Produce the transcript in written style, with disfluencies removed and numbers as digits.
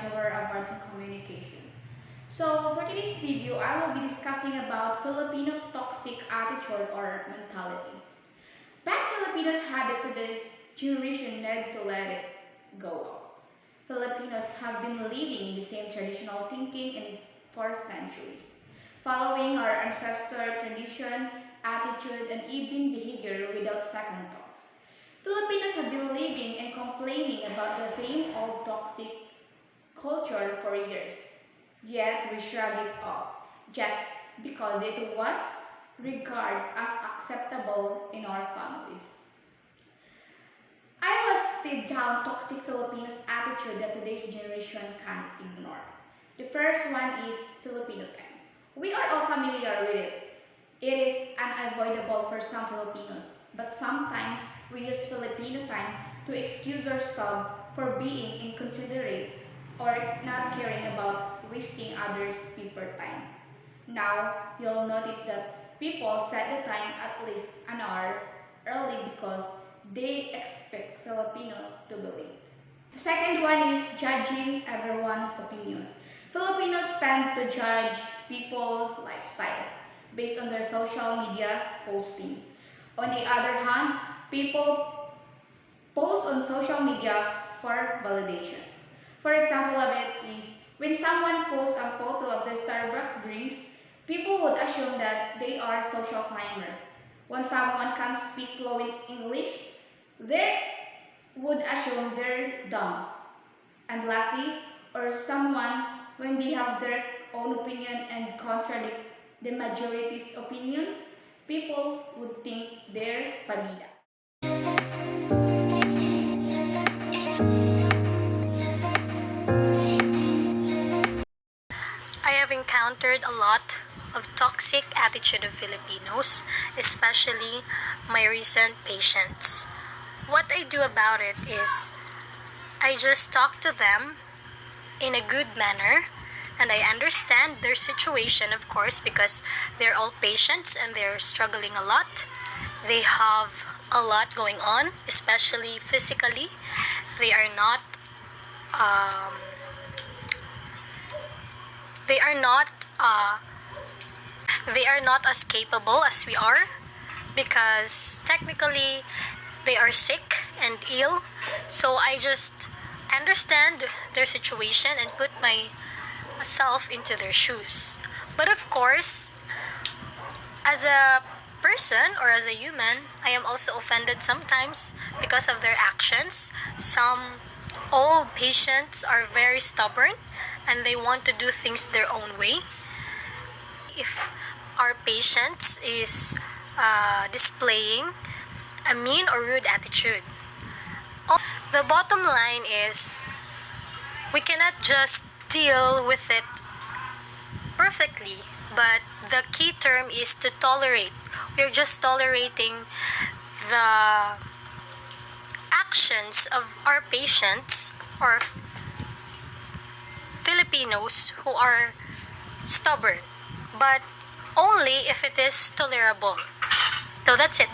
Reservoir of Arts and Communication. So for today's video, I will be discussing about Filipino toxic attitude or mentality. Back Filipinos habit to this generation need to let it go. Filipinos have been living in the same traditional thinking for centuries, following our ancestor tradition, attitude, and even behavior without second thoughts. Filipinos have been living and complaining about the same old toxic culture for years, yet we shrug it off just because it was regarded as acceptable in our families. I listed down toxic Filipinos attitude that today's generation can't ignore. The first one is Filipino time. We are all familiar with it. It is unavoidable for some Filipinos, but sometimes we use Filipino time to excuse ourselves for being inconsiderate or not caring about wasting others' people's time. Now, you'll notice that people set the time at least an hour early because they expect Filipinos to be late. The second one is judging everyone's opinion. Filipinos tend to judge people's lifestyle based on their social media posting. On the other hand, people post on social media for validation. For example of it is when someone posts a photo of their Starbucks drinks, people would assume that they are social climber. When someone can't speak fluent English, they would assume they're dumb. And lastly, or someone when they have their own opinion and contradict the majority's opinions, people would think they're pabida. I have encountered a lot of toxic attitude of Filipinos, especially my recent patients. What I do about it is I just talk to them in a good manner, and I understand their situation, of course, because they're all patients and they're struggling a lot. They have a lot going on, especially physically. They are not um, they are not uh, they are not as capable as we are, because technically they are sick and ill. So I just understand their situation and put myself into their shoes. But of course, as a person or as a human, I am also offended sometimes because of their actions. Some old patients are very stubborn and they want to do things their own way. If our patient is displaying a mean or rude attitude, the bottom line is we cannot just deal with it perfectly, but the key term is to tolerate. We're just tolerating the actions of our patients or Filipinos who are stubborn, but only if it is tolerable. So that's it.